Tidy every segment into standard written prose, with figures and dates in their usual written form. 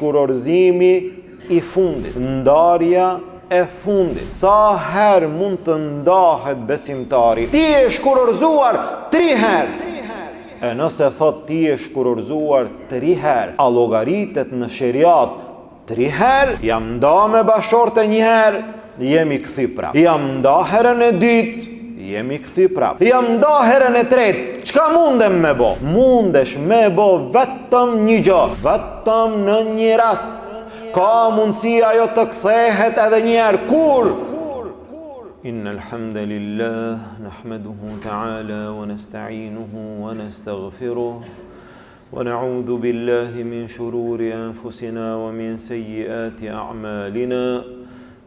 shkurorzimi i fundit, ndarja e fundit. Sa herë mund të ndahet besimtari? Ti e shkurorzuar 3 herë. E nëse thot ti e shkurorzuar 3 herë, a llogaritet në sheriat 3 herë? Jam nda me bashorte 1 herë, jemi kthy prap. Jam nda herën e dytë, jemi kthy prap. Jam nda herën e tretë. Çka mundem me bo? Mundesh me bo vetëm një gjë, vetëm në një rast. Ka mundësi ajo të kthehet edhe një herë. Kur? Innal hamdalillah nahmaduhu ta'ala wa nasta'inuhu wa nastaghfiruh wa na'udhu billahi min shururi anfusina wa min sayyiati a'malina.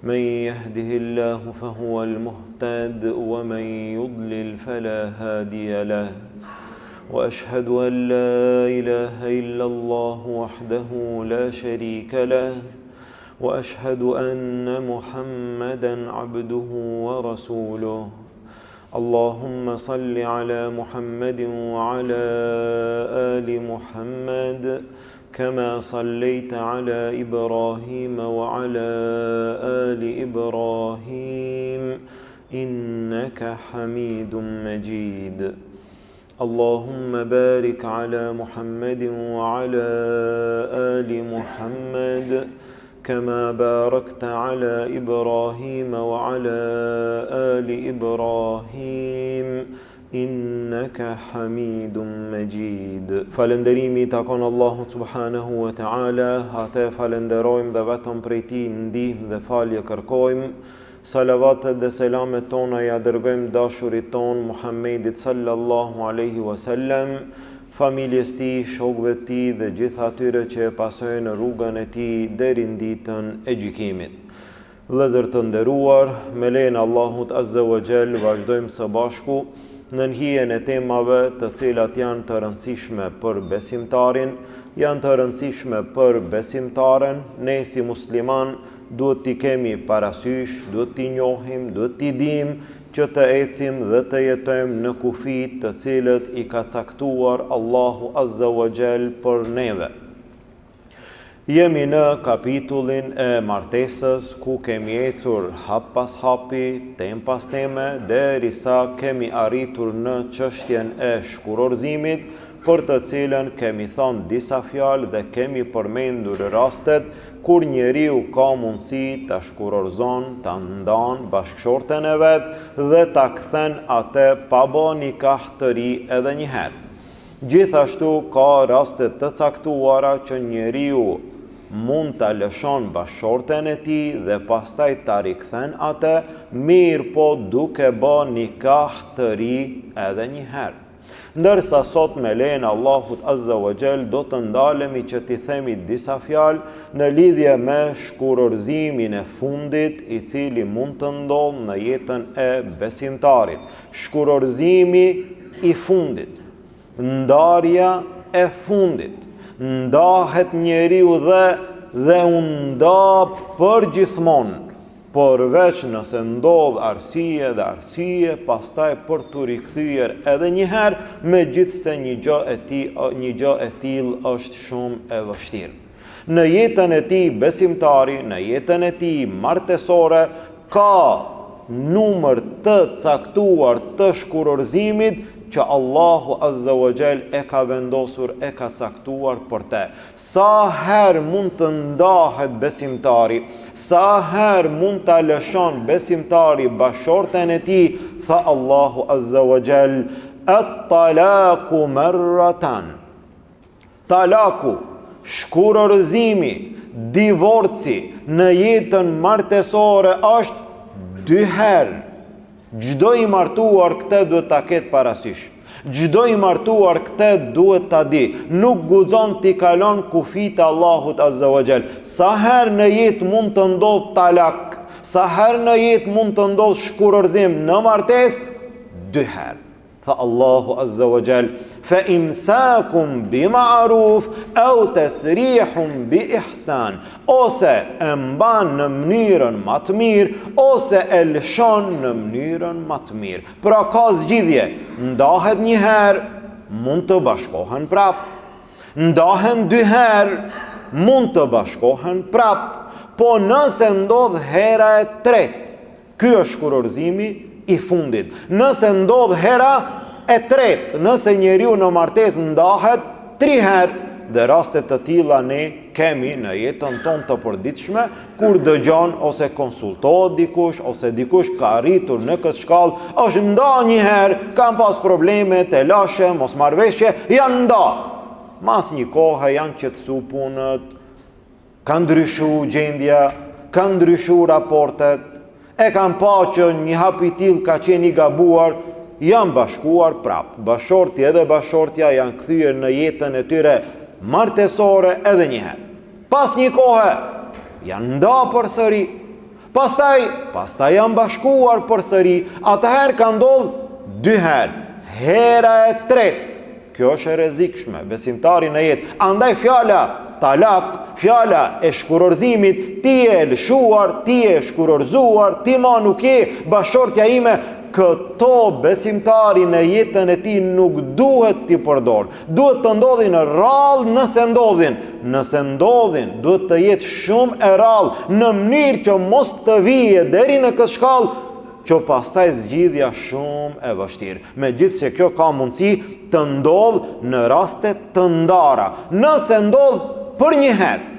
من يهده الله فهو المهتد ومن يضلل فلا هادي له وأشهد أن لا إله إلا الله وحده لا شريك له وأشهد أن محمدا عبده ورسوله اللهم صل على محمد وعلى آل محمد كما صليت على إبراهيم وعلى آل إبراهيم إنك حميد مجيد اللهم بارك على محمد وعلى آل محمد كما باركت على إبراهيم وعلى آل إبراهيم innaka hamidun majid. Falënderimi i takon Allahut subhanahu wa ta'ala, atë falenderojmë dhe vetëm prej tij ndihmë dhe falje kërkojmë. Salavatet dhe selamet tona ja dërgojmë dashurit ton Muhammedit sallallahu alaihi wasallam, familjes tij, shokëve të tij dhe gjithë atyre që e pasojnë rrugën e tij deri në ditën e gjykimit. Vëllezër të nderuar, me lejen e Allahut azza wa jall vazhdojmë së bashku në hijen e temave të cilat janë të rëndësishme për besimtarin, janë të rëndësishme për besimtaren. Ne si musliman duhet t'i kemi parasysh, duhet t'i njohim, duhet t'i dim që të ecim dhe të jetojmë në kufit të cilët i ka caktuar Allahu azza wa jall për neve. Jemi në kapitullin e martesës ku kemi ecur hap pas hapi, tem pas teme, derisa kemi arritur në çështjen e shkurorzimit, për të cilën kemi thënë disa fjalë dhe kemi përmendur rastet kur njeriu ka mundësi ta shkurorzon, ta ndan bashkëshorten e vet dhe ta kthen atë pa bë nikah të ri edhe një herë. Gjithashtu ka raste të caktuara që njeriu mund ta lëshon bashkëshorten e tij dhe pastaj ta rikthen atë, mirë po duke bë nikah të ri edhe një herë. Ndërsa sot me lejen e Allahut azza wa jall do të ndalemi që t'i themi disa fjalë në lidhje me shkurorzimin e fundit i cili mund të ndodhë në jetën e besimtarit. Shkurorzimi i fundit, ndarja e fundit. Ndahet njeriu dhe u nda për gjithmonë, përveç nëse ndodh arsye dhe arsye, pastaj për të rikthyer edhe një herë, megjithse një gjë e tillë është shumë e vështirë. Në jetën e tij besimtari, në jetën e tij martesore, ka numër të caktuar të shkurorzimit që Allahu azza wa jall e ka vendosur, e ka caktuar për te. Sa herë mund të ndahet besimtari, sa herë mund të lëshon besimtari bashkëshorten e tij, tha Allahu azza wa jall, at-talaqu marratan. Talaku, shkurorzimi, divorci në jetën martesore është 2 herë. Çdo i martuar këtë duhet ta ketë parasysh. Çdo i martuar këtë duhet ta di. Nuk guxon t'i kalon kufit Allahut azza wa jall. Sa herë në jetë mund të ndodh talak, sa herë në jetë mund të ndodh shkurorzim në martesë? 2 herë. Tha Allahu azza wa jall, fa imsakum bi ma'ruf aw tasrihum bi ihsan. Ose e mban në mënyrën më të mirë, ose e lëshon në mënyrën më të mirë. Pra ka zgjidhje, ndahet një herë, mund të bashkohen prap. Ndahen 2 herë, mund të bashkohen prap. Po nëse ndodh hera e tretë, ky është shkurorzimi i fundit. Nëse ndodh hera e tretë, nëse njeriu në martesë ndahet 3 herë, dhe rastet të tilla ne kemi në jetën tonë të përditshme, kur dëgjon ose konsultohet dikush, ose dikush ka arritur në këtë shkallë, është nda një herë, kanë pas probleme, të lashe, mos marrveshje, janë nda. Mas një kohë janë qetësu punët, kanë ndryshu gjendja, kanë ndryshu raportet, e kanë pa që një hap i tillë ka qenë i gabuar, janë bashkuar prap. Bashorti edhe bashortja janë kthyer në jetën e tyre martesore edhe një herë. Pas një kohë janë nda përsëri. Pastaj janë bashkuar përsëri. Atëherë ka ndodhur 2 herë. Hera e tretë. Kjo është e rrezikshme, besimtari në jetë. Andaj fjala talak, fjala e shkurorzimit, ti e lëshuar, ti e shkurorzuar, ti ma nuk je bashortja ime. Këto besimtari në jetën e tij nuk duhet t'i përdor. Duhet të ndodhin rrallë nëse ndodhin. Nëse ndodhin, duhet të jetë shumë e rrallë, në mënyrë që mos të vijë deri në këtë shkallë, që pastaj zgjidhja shumë e vështirë. Megjithse kjo ka mundësi të ndodhë në raste të ndara. Nëse ndodh për një herë,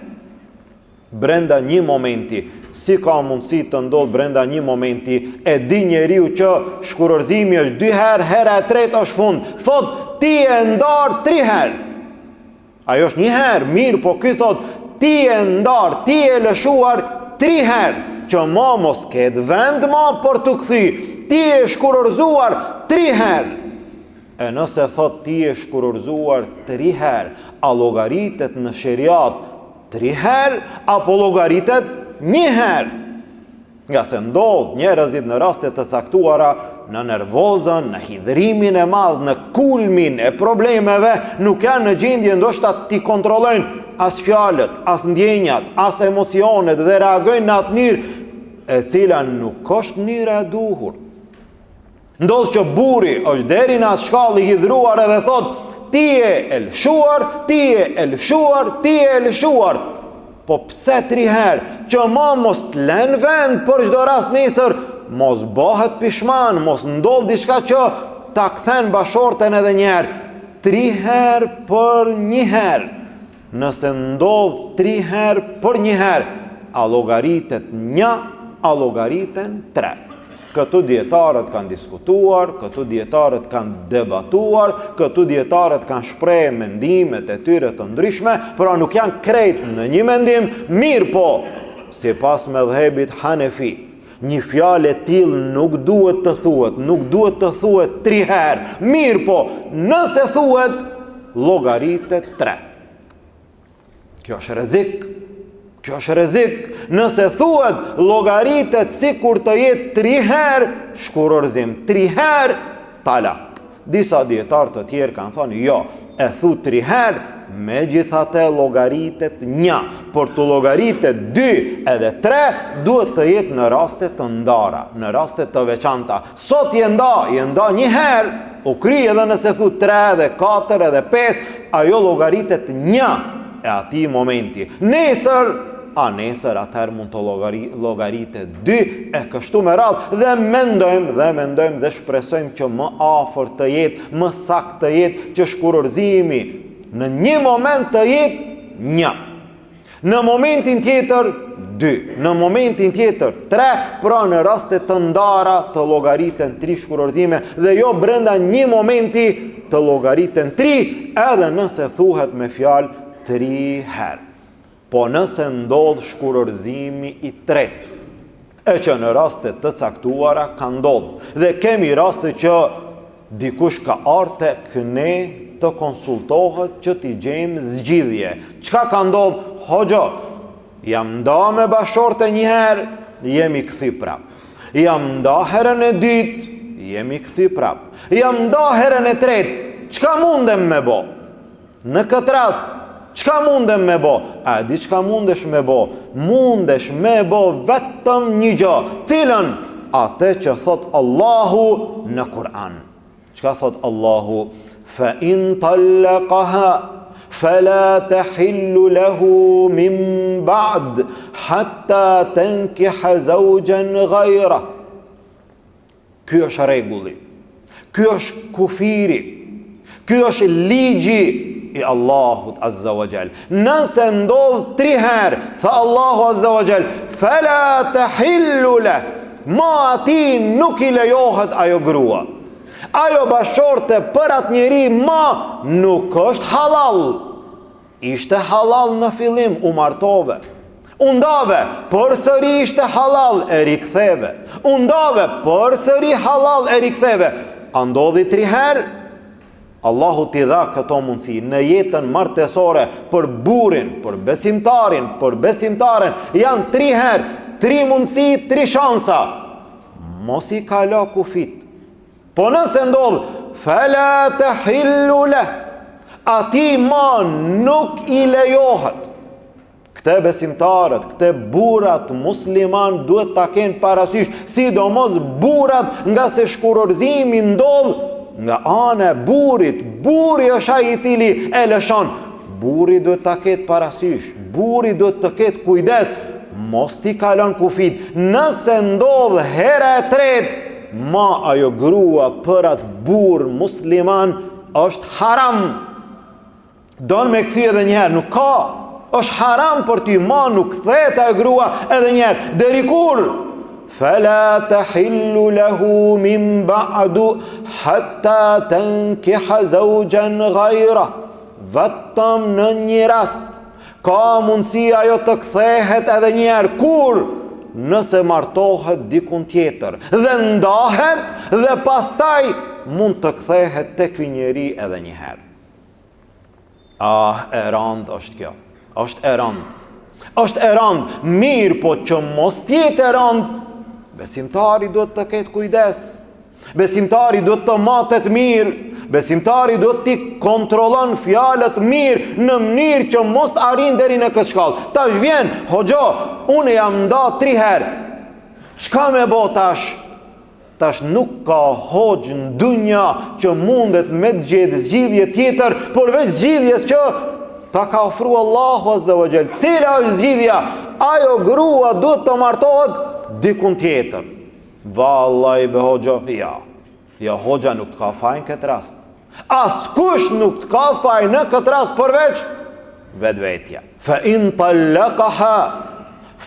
brenda një momenti, si ka mundësi të ndodhë brenda një momenti, e di njeriu që shkurorzimi është 2 herë, hera e tretë është fund. Thot, ti e ndarë 3 herë. Ajo është 1 herë, mirë, po ky thot, ti e ndarë, ti e lëshuar 3 herë, që ma mos ketë vend ma për të kthy. Ti e shkurorzuar 3 herë. E nëse thot ti e shkurorzuar 3 herë, a llogaritet në sheriat 3 herë, apo llogaritet 1 herë? Nga se ndodh njerëzit në raste të caktuara, në nervozën, në hidhrimin e madh, në kulmin e problemeve, nuk janë në gjendje ndoshta t'i kontrollojnë as fjalët, as ndjenjat, as emocionet, dhe reagojnë në atë mënyrë e cila nuk është mënyra e duhur. Ndodh që burri është deri në atë shkallë i hidhruar edhe thot, ti e lëshuar, ti e lëshuar, ti e lëshuar. Po pse 3 herë? Që ma mos të lën vend për çdo rast nesër, mos bëhet pishman, mos ndodh diçka që ta kthen bashorten edhe një herë. 3 herë për 1 herë. Nëse ndodh 3 herë për 1 herë, a llogaritet 1, a llogariten 3. Këtu dietarët kanë diskutuar, këtu dietarët kanë debatuar, këtu dietarët kanë shprehë mendimet e tyre të ndryshme, pra nuk janë krejt në një mendim, mirë po, sipas medhhebit Hanefi, një fjalë e tillë nuk duhet të thuhet 3 herë. Mirë po, nëse thuhet, llogaritet 3. Kjo është rrezik. Nëse thuhet, llogaritet sikur të jetë 3 herë shkurorzim, 3 herë talak. Disa dietarë të tjerë kanë thënë, jo, e thu 3 herë, megjithatë llogaritet 1. Por të llogaritet 2 edhe 3 duhet të jetë në raste të ndara, në raste të veçanta. Sot je nda 1 herë, u kry edhe nëse thu 3 edhe 4 edhe 5, ajo llogaritet 1 e ati momenti. Nesër atëherë mund të llogaritet 2 e kështu me radhë, dhe mendojmë dhe shpresojmë që më afër të jetë, më saktë të jetë, që shkurorzimi në një moment të jetë 1, në momentin tjetër 2, në momentin tjetër 3, pra në raste të ndara të llogariten 3 shkurorzime, dhe jo brenda një momenti të llogariten 3, edhe nëse thuhet me fjalë 3 herë. Po nëse ndodh shkurorzimi i tretë, e që në raste të caktuara ka ndodhur, dhe kemi raste që dikush ka ardhur tek ne të konsultohet që t'i gjejmë zgjidhje. Çka ka ndodhur? Hoxha, jam nda me bashorte 1 herë, jemi kthy prap. Jam nda herën e dytë, jemi kthy prap. Jam nda herën e tretë, çka mundem me bo? Në këtë rast, çka mundem me bo? A di çka mundesh me bo? Mundesh me bo vetëm një gjë, cilën? Atë që thot Allahu në Kur'an. Çka thot Allahu? Fa in talaqaha فلا تحل له من بعد حتى تنكح زوجا غيره. Ky është rregulli. Ky është kufiri. Ky është ligji i Allahut Azza wa Jall. Nëse ndodh 3 herë, tha Allahu Azza wa Jall, fala tahillu la, ma ati nuk i lejohet ajo grua. Ajo bashorte për atë njeri ma nuk është halal. Ishte halal në fillim, u martove. Undave, për sëri ishte halal, e riktheve. Undave, për sëri halal, e riktheve. Andodhi 3 herë, Allahu t'i dha këto mundësi në jetën martesore për burin, për besimtarin, për besimtaren. Janë 3 herë, 3 mundësi, 3 shansa. Mos i kalo kufit. Po nëse ndodh, fala tahillu leh, ati ma nuk i lejohet. Këte besimtarët, këte burat musliman duhet ta kenë parasysh, sidomos burat nga se shkurorzimi ndodh nga ana e burit. Buri është ai i cili e lëshon. Buri duhet ta ketë parasysh, buri duhet të ketë kujdes, mos t'i kalon kufit. Nëse ndodh hera e tretë, ma ajo grua për atë burr musliman është haram. Don me kthye edhe njëherë, nuk ka. Është haram për ty, ma nuk kthehet ajo grua edhe njëherë. Deri kur? Fala tahillu lahu min ba'du hatta tankiha zawjan ghayra. Vetëm në një rast ka mundësi ajo të kthehet edhe njëherë. Kur? Nëse martohet dikun tjetër dhe ndahet dhe pastaj mund të kthehet tek ky njeri edhe një herë. E rand është kjo. Është e rand. Është e rand. Mirë, po që mos tjetë e rand, besimtari duhet të ketë kujdes. Besimtari duhet të matet mirë. Besimtari duhet t'i kontrollon fjalët mirë në mënyrë që mos të arrin deri në këtë shkallë. Tash vjen, hoxha, unë jam nda 3 herë. Çka me bë tash? Tash nuk ka hoxh në dunja që mundet me të gjetë zgjidhje tjetër, por veç zgjidhjes që ta ka ofru Allahu Azza wa Jall. Cila është zgjidhja? Ajo grua duhet të martohet dikun tjetër. Vallahi be hoxha, ja hoxha nuk të ka fajnë këtë rast. Askush nuk të ka fajnë në këtë rast përveç vetvetja. Fa in tallaqaha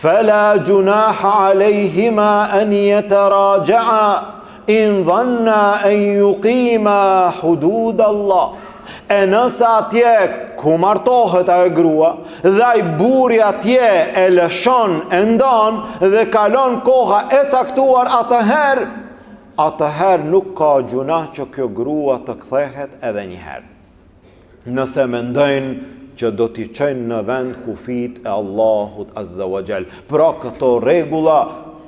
fala junaha alayhima an yataraja'a in dhanna an yuqima hudud Allah. E nëse atje ku martohet ajo grua dhe ai burri atje e lëshon, e ndan dhe kalon koha e caktuar, atëherë nuk ka gjunah që kjo grua të kthehet edhe një herë. Nëse mendojnë që do t'i çojnë në vend kufit e Allahut Azza wa Jall. Pra këto rregulla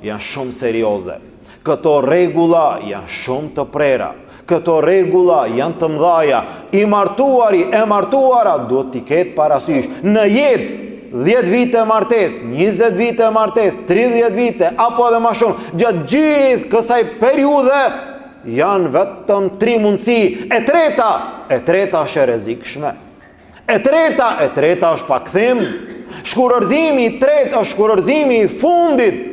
janë shumë serioze. Këto rregulla janë shumë të prera. Këto rregulla janë të mëdhaja. I martuari e martuara duhet t'i ketë parasysh në jetë. 10 vite martes, 20 vite martes, 30 vite, apo edhe ma shumë, gjatë gjithë kësaj periudhe, janë vetëm 3 mundësi. E treta është e rrezikshme. E treta është pa kthim. Shkurorzimi i tretë është shkurorzimi i fundit.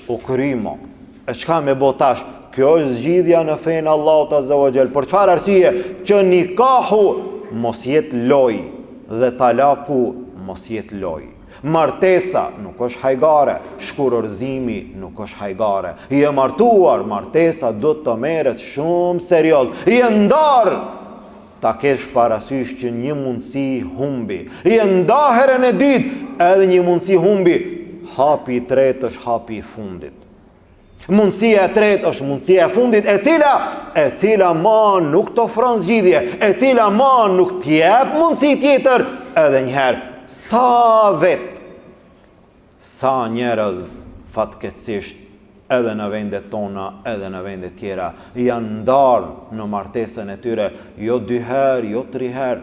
U krymo. E çka me bë tash? Kjo është zgjidhja në fenë Allahut Azza wa Jall. Për çfarë arsye? Që nikahu mos jetë lojë dhe talaku mos jetë lojë. Martesa nuk është hajgare, shkurorzimi nuk është hajgare. Je martuar, martesa do të merret shumë serioz. Je ndar, ta kesh parasysh që një mundësi humbi. Je ndaherën e dytë, edhe një mundësi humbi. Hapi i tretë është hapi i fundit. Mundësia e tretë është mundësia e fundit, e cila ma nuk të ofron zgjidhje, e cila ma nuk t'jep mundësi tjetër. Edhe njëherë, sa njerëz fatkeqësisht edhe në vendet tona, edhe në vendet tjera, janë ndarë në martesën e tyre, jo 2 herë, jo 3 herë.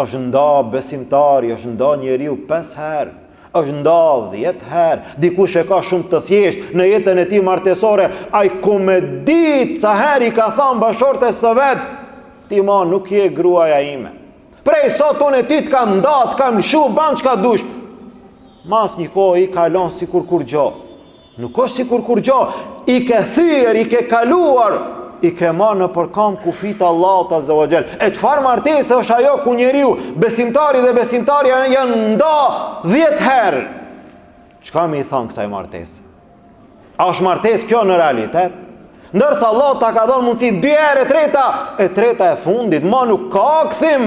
Është nda besimtari, është nda njeriu 5 herë, është nda 10 herë. Dikush e ka shumë të thjesht në jetën e tij martesore, ai ku me ditë sa herë i ka thënë bashortes së vet, ti ma nuk je gruaja ime. Prej sot unë e ty të kam ndatë, kam lëshu, banë që ka dush. Mas një kohë i kalon si kur gjo. Nuk është si kur gjo. I ke thyër, i ke kaluar, i ke marrë në përkam kufit Allahut Azza wa Jall. E çfarë martese është ajo ku njeriu, besimtari dhe besimtarja janë nda 10 herë. Çka më i thon kësaj martese? A është martesë kjo në realitet? Ndërsa Allah ta ka dhënë mundësi 2 herë, e treta e fundit, ma nuk ka kthim.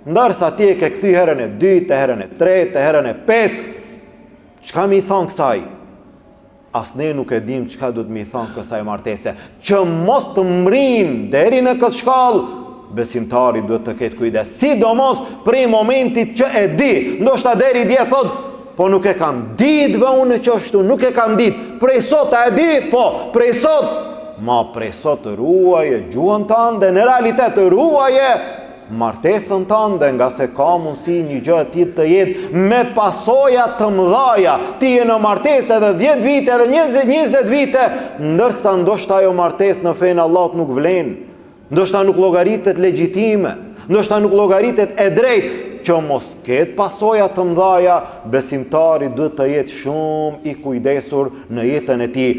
Ndërsa ti e ke kthy herën e dytë, herën e tretë, herën e pestë. Çka më i thon kësaj? As ne nuk e dim çka do të më thon kësaj martese. Që mos të mrin deri në këtë shkallë, besimtari duhet të ketë kujdes. Sidomos prej momentit që e di. Ndoshta deri dje thot, po nuk e kam ditë vë unë që ashtu, nuk e kam ditë. Prej sot e di, po, prej sot. Ma prej sot ruaje gjuhën tënde, në realitet ruaje martesën tënde, nga se ka mundësi një gjë e tillë të jetë me pasoja të mëdhaja. Ti je në martesë edhe 10 vite edhe 20 vite, ndërsa ndoshta ajo martesë në fenë Allahut nuk vlen, ndoshta nuk llogaritet legjitime, ndoshta nuk llogaritet e drejtë. Që mos ketë pasoja të mëdhaja, besimtari duhet të jetë shumë i kujdesur në jetën e tij.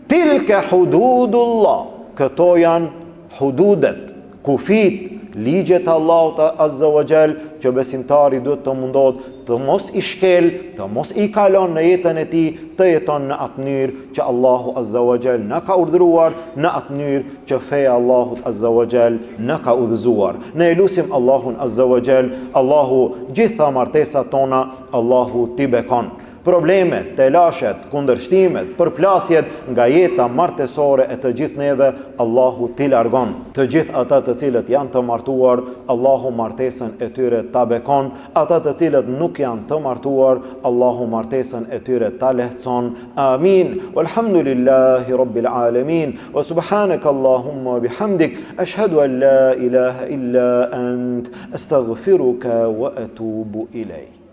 Tilke hududullah, këto janë hududet, kufit, ligjet Allahut Azza wa Jall, që besimtari duhet të mundohet të mos i shkel, të mos i kalon në jetën e tij, të jeton në atë mënyrë që Allahu Azza wa Jall na ka urdhëruar, në atë mënyrë që feja Allahut Azza wa Jall na ka udhëzuar. Ne lutim Allahun Azza wa Jall, Allahu gjitha martesat tona, Allahu t'i bekon. Problemet, telashet, kundërshtimet, përplasjet nga jeta martesore e të gjithë neve, Allahu t'i largon. Të gjithë ata të cilët janë të martuar, Allahu martesën e tyre ta bekon. Ata të cilët nuk janë të martuar, Allahu martesën e tyre ta lehtëson. Amin. Walhamdulillahi rabbil alamin. Wa subhanaka Allahumma bihamdik, ashhadu an la ilaha illa ant, astaghfiruka wa atubu ilayk.